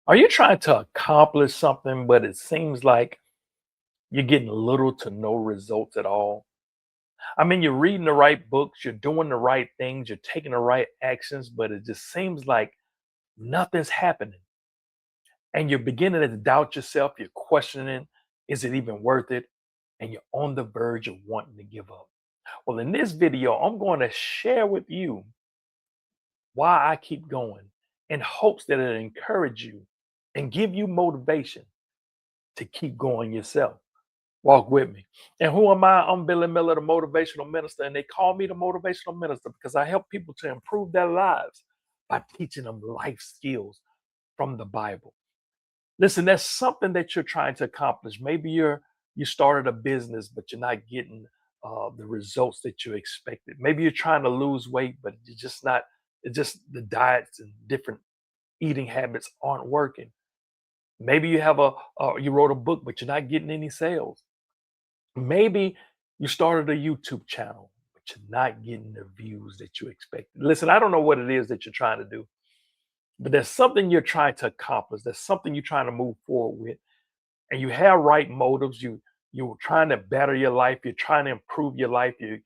Are you trying to accomplish something, but it seems like you're getting little to no results at all? I mean, you're reading the right books, you're doing the right things, you're taking the right actions, but it just seems like nothing's happening. And you're beginning to doubt yourself, you're questioning, is it even worth it? And you're on the verge of wanting to give up. Well, in this video, I'm going to share with you why I keep going in hopes that it'll encourage you and give you motivation to keep going yourself. Walk with me. And who am I? I'm Billy Miller, the motivational minister. And they call me the motivational minister because I help people to improve their lives by teaching them life skills from the Bible. Listen, there's something that you're trying to accomplish. Maybe you started a business, but you're not getting the results that you expected. Maybe you're trying to lose weight, but you're just not. It's just the diets and different eating habits aren't working. Maybe you have you wrote a book, but you're not getting any sales. Maybe you started a YouTube channel, but you're not getting the views that you expected. Listen, I don't know what it is that you're trying to do, but there's something you're trying to accomplish. There's something you're trying to move forward with, and you have right motives. You're trying to better your life. You're trying to improve your life. You're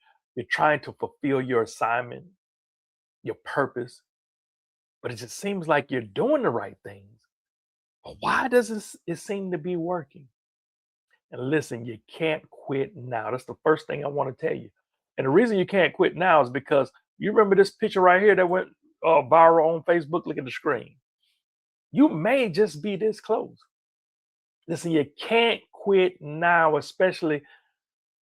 trying to fulfill your assignment, your purpose. But it just seems like you're doing the right things. But why does it seem to be working? And listen, you can't quit now. That's the first thing I want to tell you. And the reason you can't quit now is because you remember this picture right here that went viral on Facebook. Look at the screen. You may just be this close. Listen, you can't quit now, especially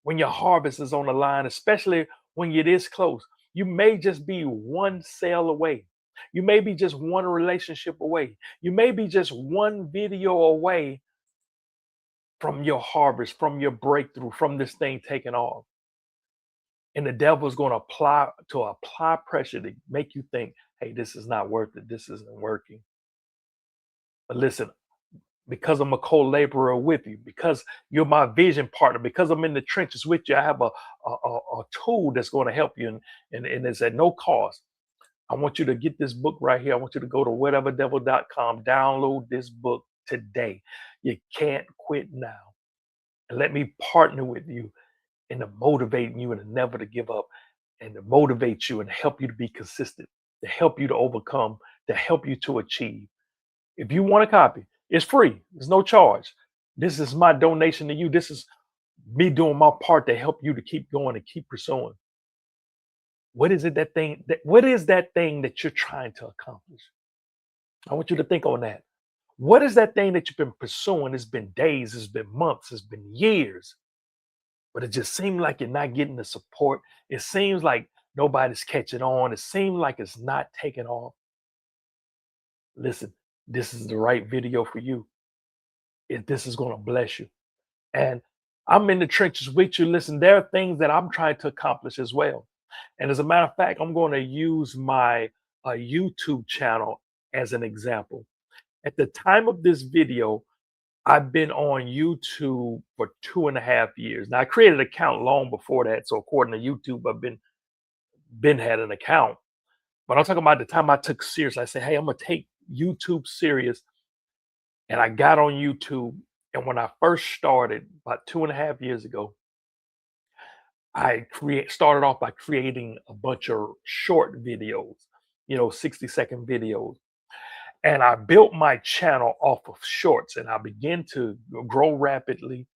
when your harvest is on the line, especially when you're this close. You may just be one sale away. You may be just one relationship away. You may be just one video away from your harvest, from your breakthrough, from this thing taking off. And the devil's going to apply pressure to make you think, hey, this is not worth it. This isn't working. But listen, because I'm a co-laborer with you, because you're my vision partner, because I'm in the trenches with you, I have a tool that's going to help you, and it's at no cost. I want you to get this book right here. I want you to go to whateverdevil.com, download this book today. You can't quit now. And let me partner with you and to motivate you and to never to give up and to motivate you and help you to be consistent, to help you to overcome, to help you to achieve. If you want a copy, it's free. There's no charge. This is my donation to you. This is me doing my part to help you to keep going and keep pursuing. What is that thing that you're trying to accomplish? I want you to think on that. What is that thing that you've been pursuing? It's been days, it's been months, it's been years, but it just seems like you're not getting the support. It seems like nobody's catching on. It seems like it's not taking off. Listen, this is the right video for you. This is going to bless you. And I'm in the trenches with you. Listen, there are things that I'm trying to accomplish as well. And as a matter of fact, I'm going to use my YouTube channel as an example. At the time of this video, I've been on YouTube for 2.5 years. Now I created an account long before that. So according to YouTube, I've been had an account. But I'm talking about the time I took serious. I said, hey, I'm gonna take YouTube serious. And I got on YouTube. And when I first started about 2.5 years ago, started off by creating a bunch of short videos, 60-second videos. And I built my channel off of shorts and I began to grow rapidly.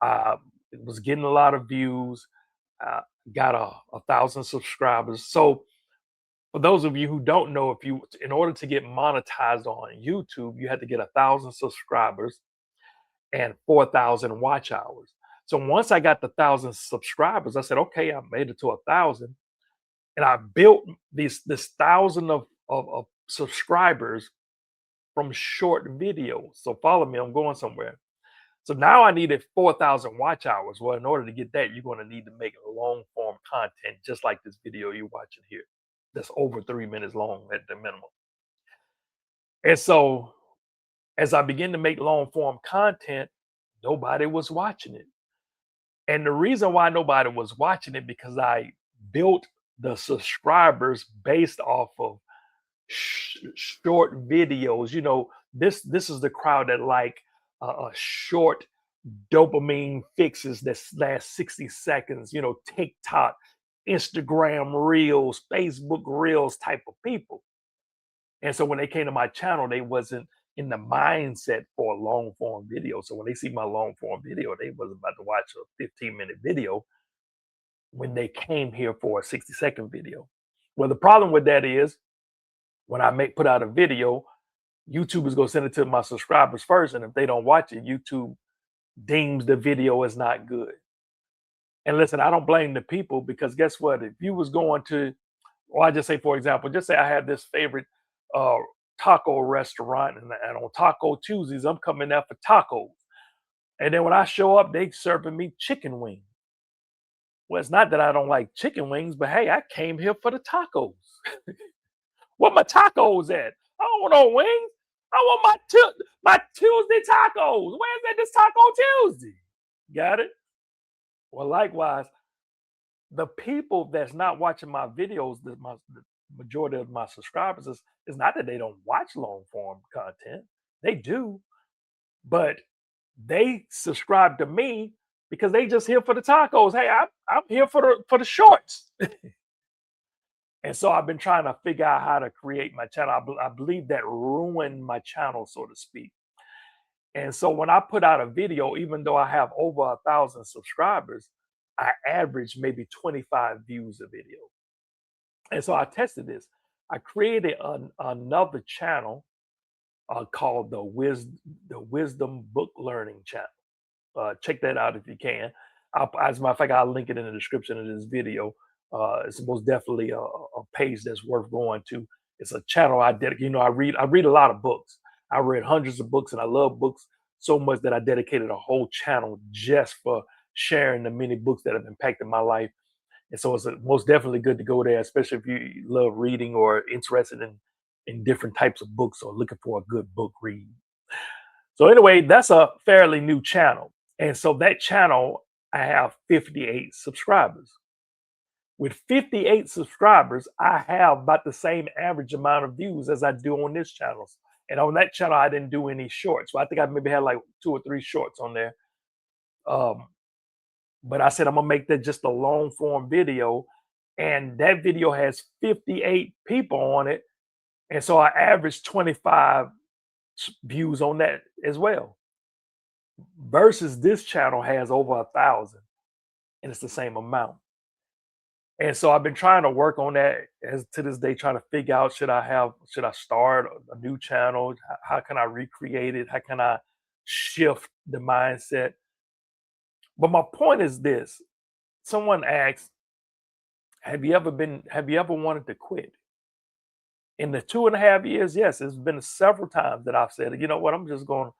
Uh, it was getting a lot of views, uh, got 1,000 subscribers. So for those of you who don't know, in order to get monetized on YouTube, you had to get 1,000 subscribers and 4,000 watch hours. So once I got the 1,000 subscribers, I said, okay, I made it to 1,000, and I built this 1,000 of subscribers from short videos. So follow me, I'm going somewhere. So now I needed 4,000 watch hours. Well, in order to get that, you're going to need to make long form content, just like this video you're watching here. That's over 3 minutes long at the minimum. And so as I began to make long form content, nobody was watching it. And the reason why nobody was watching it, because I built the subscribers based off of short videos, This is the crowd that like a short dopamine fixes that last 60 seconds, TikTok, Instagram reels, Facebook reels type of people. And so when they came to my channel, they wasn't in the mindset for a long form video. So when they see my long form video, they wasn't about to watch a 15-minute video when they came here for a 60-second video. Well, the problem with that is when I put out a video, YouTube is going to send it to my subscribers first. And if they don't watch it, YouTube deems the video as not good. And listen, I don't blame the people, because guess what? If you was going to, or I just say, for example, just say I had this favorite uh, taco restaurant, and on Taco Tuesdays, I'm coming there for tacos. And then when I show up, they serving me chicken wings. Well, it's not that I don't like chicken wings, but hey, I came here for the tacos. Where my tacos at? I don't want no wings. I want my Tuesday tacos. Where's that? This Taco Tuesday. Got it? Well, likewise, the people that's not watching my videos, the majority of my subscribers, is not that they don't watch long form content. They do, but they subscribe to me because they just here for the tacos. Hey, I'm here for the shorts. And so I've been trying to figure out how to create my channel. I believe that ruined my channel, so to speak. And so when I put out a video, even though I have over 1,000 subscribers, I average maybe 25 views a video. And so I tested this. I created another channel called the Wisdom Book Learning Channel. Check that out if you can. As a matter of fact, I'll link it in the description of this video. It's most definitely a page that's worth going to. It's a channel I dedicate. I read a lot of books. I read hundreds of books, and I love books so much that I dedicated a whole channel just for sharing the many books that have impacted my life. And so it's most definitely good to go there, especially if you love reading or interested in different types of books or looking for a good book read. So anyway, that's a fairly new channel. And so that channel, I have 58 subscribers. With 58 subscribers, I have about the same average amount of views as I do on this channel. And on that channel, I didn't do any shorts. So I think I maybe had like 2 or 3 shorts on there. But I said I'm gonna make that just a long form video, and that video has 58 people on it, and so I averaged 25 views on that as well. Versus this channel has over 1,000, and it's the same amount. And so I've been trying to work on that as to this day, trying to figure out should I start a new channel? How can I recreate it? How can I shift the mindset? But my point is this. Someone asked, have you ever wanted to quit? In the 2.5 years, yes, it's been several times that I've said, you know what, I'm just going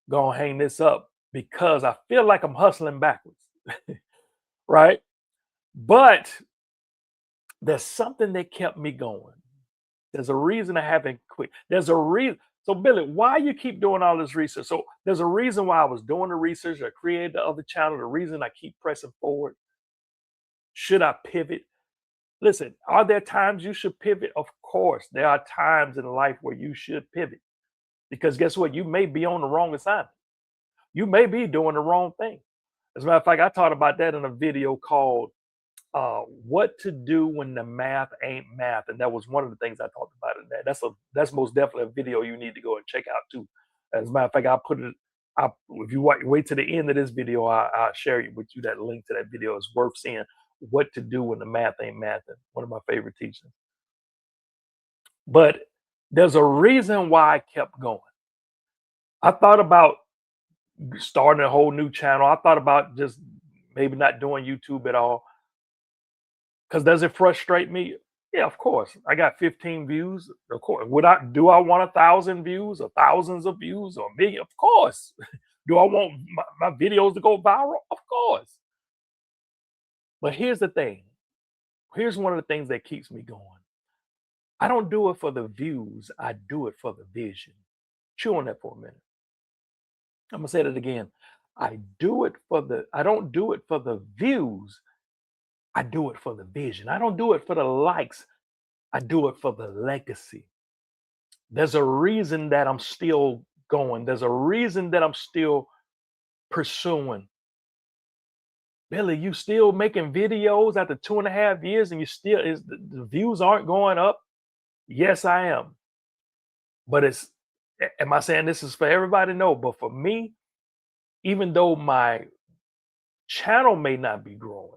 to hang this up because I feel like I'm hustling backwards. Right? But there's something that kept me going. There's a reason I haven't quit. There's a reason. So, Billy, why you keep doing all this research? So there's a reason why I was doing the research. I created the other channel. The reason I keep pressing forward. Should I pivot? Listen, are there times you should pivot? Of course, there are times in life where you should pivot. Because guess what? You may be on the wrong assignment. You may be doing the wrong thing. As a matter of fact, I talked about that in a video called What to Do When the Math Ain't Math. And that was one of the things I talked about in that. That's most definitely a video you need to go and check out too. As a matter of fact, I'll put it, if you wait to the end of this video, I'll share with you that link to that video. It's worth seeing. What to Do When the Math Ain't Math. One of my favorite teachings. But there's a reason why I kept going. I thought about starting a whole new channel. I thought about just maybe not doing YouTube at all. Because does it frustrate me? Yeah, of course. I got 15 views. Of course. Do I want 1,000 views or thousands of views or a million? Of course. Do I want my videos to go viral? Of course. But here's the thing. Here's one of the things that keeps me going. I don't do it for the views. I do it for the vision. Chew on that for a minute. I'm gonna say that again. I don't do it for the views. I do it for the vision. I don't do it for the likes. I do it for the legacy. There's a reason that I'm still going. There's a reason that I'm still pursuing. Billy, you still making videos after 2.5 years and you still is the views aren't going up? Yes, I am. But am I saying this is for everybody? No, but for me, even though my channel may not be growing,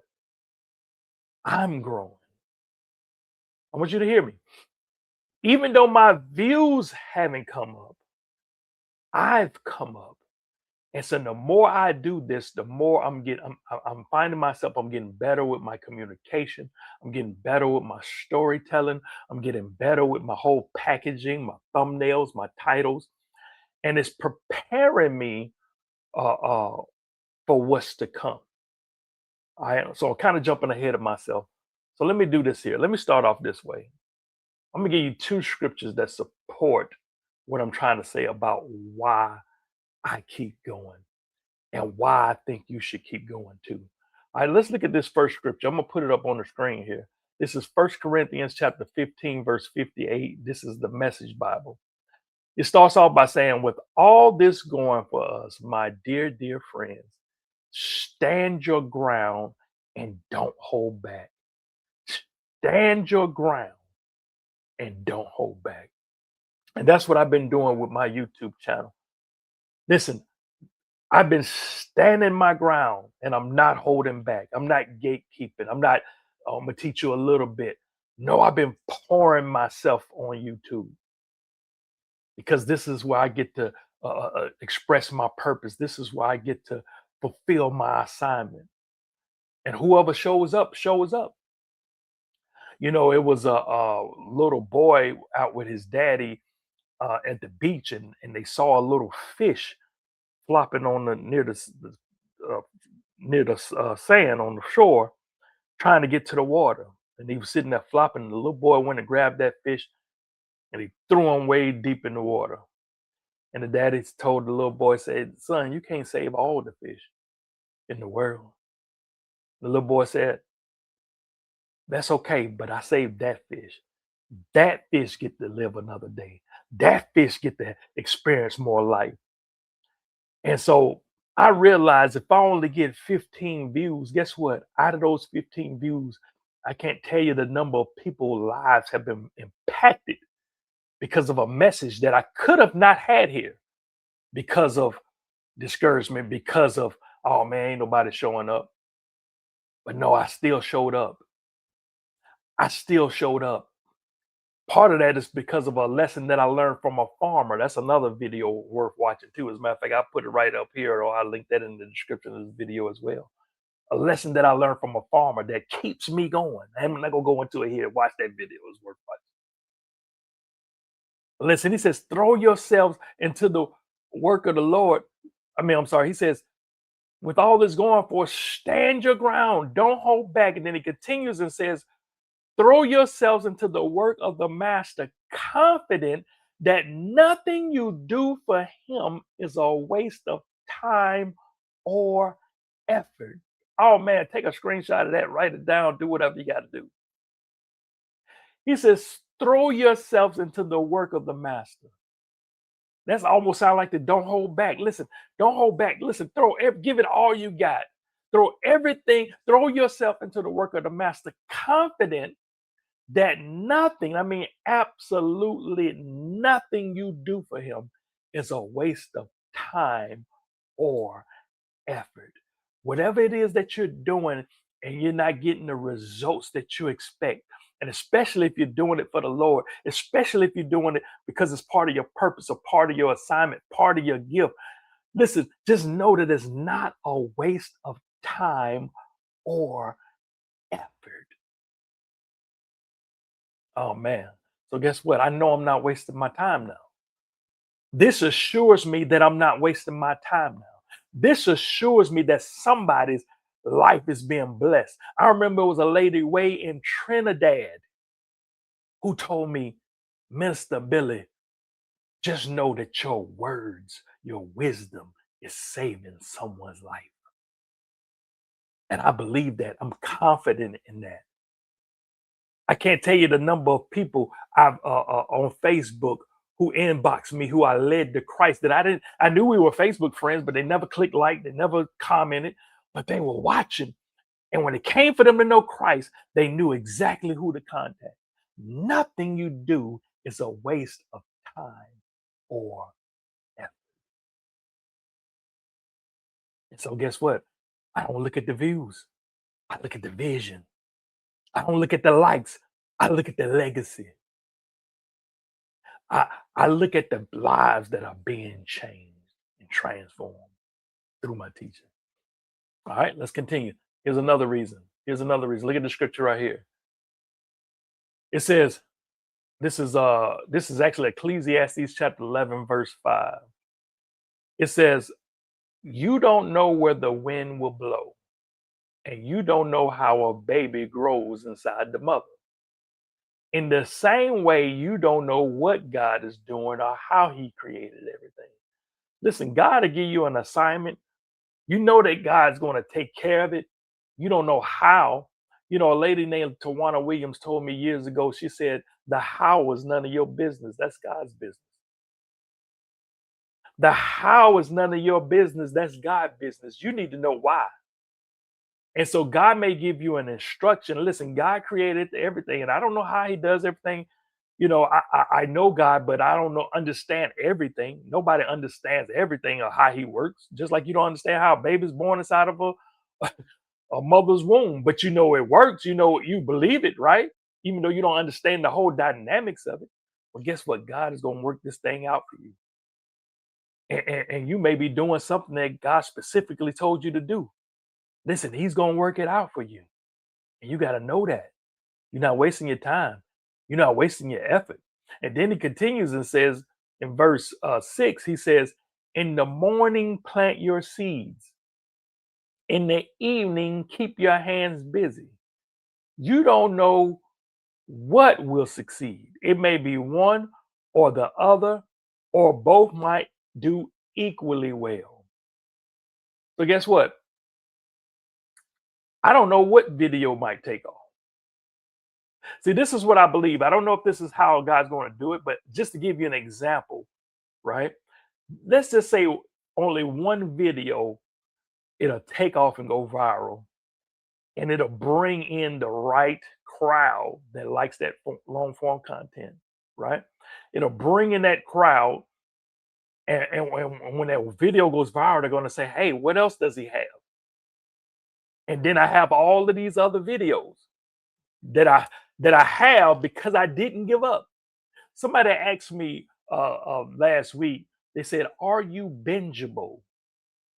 I'm growing. I want you to hear me. Even though my views haven't come up, I've come up. And so the more I do this, the more I'm finding myself, I'm getting better with my communication. I'm getting better with my storytelling. I'm getting better with my whole packaging, my thumbnails, my titles, and it's preparing me uh, for what's to come. So I'm kind of jumping ahead of myself. So let me do this here. Let me start off this way. I'm gonna give you two scriptures that support what I'm trying to say about why I keep going and why I think you should keep going too. All right, let's look at this first scripture. I'm gonna put it up on the screen here. This is First Corinthians chapter 15, verse 58. This is the Message Bible. It starts off by saying, with all this going for us, my dear, dear friends, stand your ground and don't hold back. Stand your ground and don't hold back. And that's what I've been doing with my YouTube channel. Listen, I've been standing my ground and I'm not holding back. I'm not gatekeeping. I'm not, I'm going to teach you a little bit. No, I've been pouring myself on YouTube because this is where I get to express my purpose. This is where I get to fulfill my assignment. And whoever shows up, shows up. You know, it was a little boy out with his daddy at the beach, and they saw a little fish flopping on the uh, near the sand on the shore, trying to get to the water. And he was sitting there flopping. And the little boy went and grabbed that fish, and he threw him way deep in the water. And the daddy told the little boy, said, "Son, you can't save all the fish in the world." The little boy said, "That's okay, but I saved that fish. That fish get to live another day. That fish get to experience more life." And so I realized if I only get 15 views, guess what? Out of those 15 views, I can't tell you the number of people's lives have been impacted because of a message that I could have not had here because of discouragement, because of, oh man, ain't nobody showing up. But no, I still showed up. I still showed up. Part of that is because of a lesson that I learned from a farmer. That's another video worth watching too. As a matter of fact, I'll put it right up here, or I'll link that in the description of this video as well. A lesson that I learned from a farmer that keeps me going. I'm not gonna go into it here. Watch that video; it's worth watching. Listen, he says, "Throw yourselves into the work of the Lord." I'm sorry. He says, "With all this going for, stand your ground. Don't hold back." And then he continues and says, "Throw yourselves into the work of the master, confident that nothing you do for him is a waste of time or effort." Oh man, take a screenshot of that, write it down, do whatever you got to do. He says, "Throw yourselves into the work of the master." That's almost sound like the don't hold back. Listen, don't hold back. Listen, give it all you got. Throw everything, throw yourself into the work of the master, confident that nothing, absolutely nothing you do for him is a waste of time or effort. Whatever it is that you're doing and you're not getting the results that you expect, and especially if you're doing it for the Lord, especially if you're doing it because it's part of your purpose or part of your assignment, part of your gift, listen, just know that it's not a waste of time or effort. Oh man. So guess what? I know I'm not wasting my time now. This assures me that I'm not wasting my time now. This assures me that somebody's life is being blessed. I remember it was a lady way in Trinidad who told me, "Minister Billy, just know that your words, your wisdom is saving someone's life." And I believe that. I'm confident in that. I can't tell you the number of people I've on Facebook who inboxed me, who I led to Christ, that I knew we were Facebook friends, but they never clicked like, they never commented, but they were watching. And when it came for them to know Christ, they knew exactly who to contact. Nothing you do is a waste of time or effort. And so guess what? I don't look at the views. I look at the vision. I don't look at the likes. I look at the legacy. I, I look at the lives that are being changed and transformed through my teaching. All right, let's continue. Here's another reason. Here's another reason. Look at the scripture right here. It says, this is actually Ecclesiastes chapter 11, verse 5. It says, you don't know where the wind will blow, and you don't know how a baby grows inside the mother. In the same way, you don't know what God is doing or how he created everything. Listen, God will give you an assignment. You know that God's going to take care of it. You don't know how. You know, a lady named Tawana Williams told me years ago, she said, the how is none of your business. That's God's business. The how is none of your business. That's God's business. You need to know why. And so God may give you an instruction. Listen, God created everything, and I don't know how he does everything. You know, I know God, but I don't understand everything. Nobody understands everything or how he works. Just like you don't understand how a baby's born inside of a mother's womb, but you know it works. You know, you believe it, right? Even though you don't understand the whole dynamics of it. Well, guess what? God is going to work this thing out for you. And you may be doing something that God specifically told you to do. Listen, he's going to work it out for you. And you got to know that. You're not wasting your time. You're not wasting your effort. And then he continues and says in verse 6, he says, in the morning, plant your seeds. In the evening, keep your hands busy. You don't know what will succeed. It may be one or the other, or both might do equally well. So guess what? I don't know what video might take off. See, this is what I believe. I don't know if this is how God's going to do it, but just to give you an example, right? Let's just say only one video, it'll take off and go viral, and it'll bring in the right crowd that likes that long form content, right? It'll bring in that crowd. And when that video goes viral, they're going to say, hey, what else does he have? And then I have all of these other videos that I have because I didn't give up. Somebody asked me last week, they said, are you bingeable?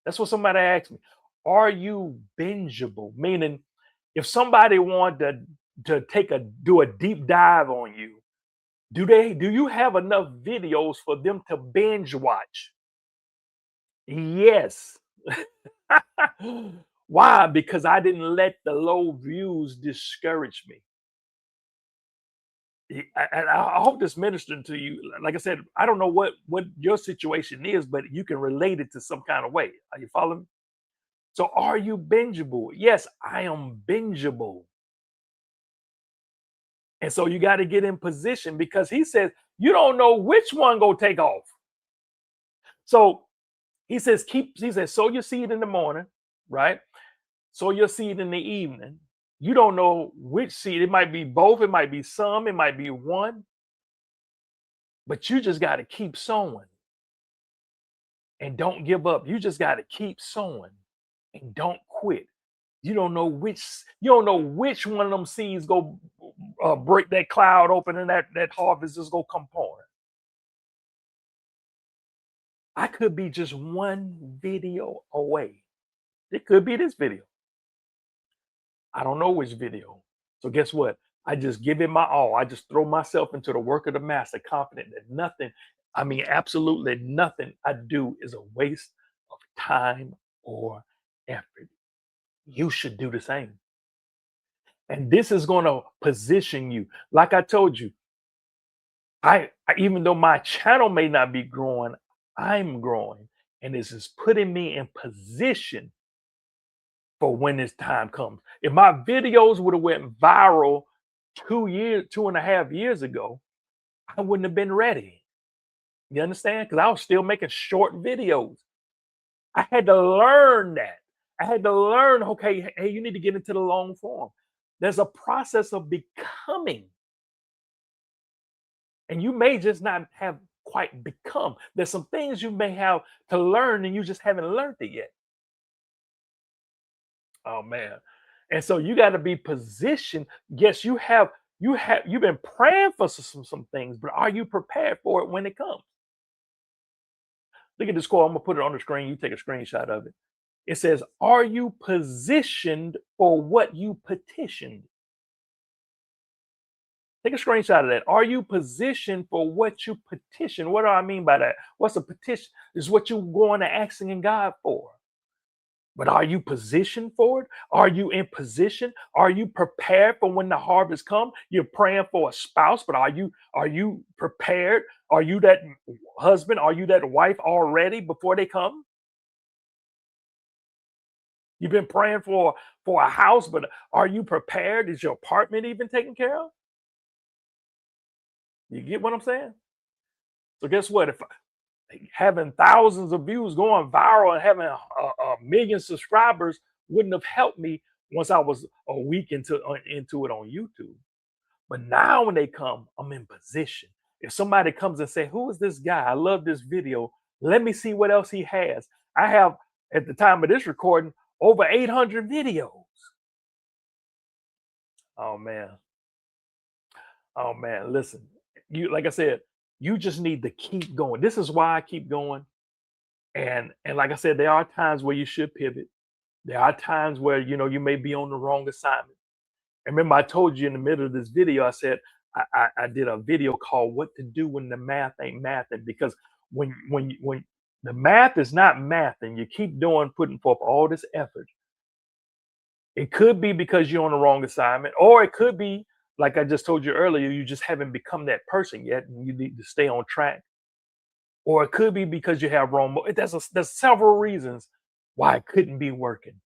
That's what somebody asked me. Are you bingeable? Meaning, if somebody wanted to do a deep dive on you, do you have enough videos for them to binge watch? Yes. Why? Because I didn't let the low views discourage me. And I hope this ministered to you. Like I said, I don't know what your situation is, but you can relate it to some kind of way. Are you following me? So are you bingeable? Yes, I am bingeable. And so you got to get in position, because he says you don't know which one go take off. So he says sow your seed in the morning, right? Sow your seed in the evening. You don't know which seed. It might be both, it might be some, it might be one. But you just got to keep sowing and don't give up. You just got to keep sowing and don't quit. You don't know which one of them seeds go break that cloud open, and that harvest is gonna come pouring. I could be just one video away. It could be this video. I don't know which video. So guess what? I just give it my all. I just throw myself into the work of the master, confident that nothing, I mean, absolutely nothing I do is a waste of time or effort. You should do the same. And this is going to position you. Like I told you, I even though my channel may not be growing, I'm growing. And this is putting me in position for when this time comes. If my videos would have went viral 2.5 years ago, I wouldn't have been ready. You understand? Because I was still making short videos. I had to learn that. I had to learn, okay, hey, you need to get into the long form. There's a process of becoming, and you may just not have quite become. There's some things you may have to learn, and you just haven't learned it yet. Oh man. And so you got to be positioned. Yes, you've been praying for some things, but are you prepared for it when it comes? Look at this quote. I'm gonna put it on the screen. You take a screenshot of it. It says, "Are you positioned for what you petitioned?" Take a screenshot of that. Are you positioned for what you petition? What do I mean by that? What's a petition? Is what you going to asking in God for. But are you positioned for it? Are you in position? Are you prepared for when the harvest comes? You're praying for a spouse, but are you prepared? Are you that husband? Are you that wife already before they come? You've been praying for a house, but are you prepared? Is your apartment even taken care of? You get what I'm saying? So guess what? If having thousands of views, going viral, and having a million subscribers wouldn't have helped me once I was a week into it on YouTube. But now when they come, I'm in position. If somebody comes and say, "Who is this guy? I love this video. Let me see what else he has." I have, at the time of this recording, over 800 videos. Oh man. Oh man. Listen, you like I said, you just need to keep going. This is why I keep going. And like I said, there are times where you should pivot. There are times where you may be on the wrong assignment. And remember, I told you in the middle of this video, I said I did a video called "What to Do When the Math Ain't Mathing," because when the math is not math and you keep putting forth all this effort, it could be because you're on the wrong assignment, or it could be like I just told you earlier, you just haven't become that person yet, and you need to stay on track. Or it could be because you have wrong. There's several reasons why it couldn't be working.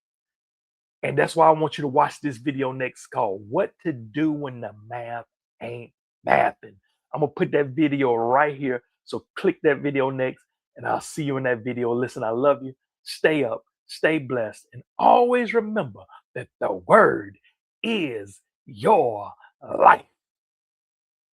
And that's why I want you to watch this video next called "What to Do When the Math Ain't Mathing." I'm gonna put that video right here. So click that video next, and I'll see you in that video. Listen, I love you. Stay up, stay blessed, and always remember that the word is your life.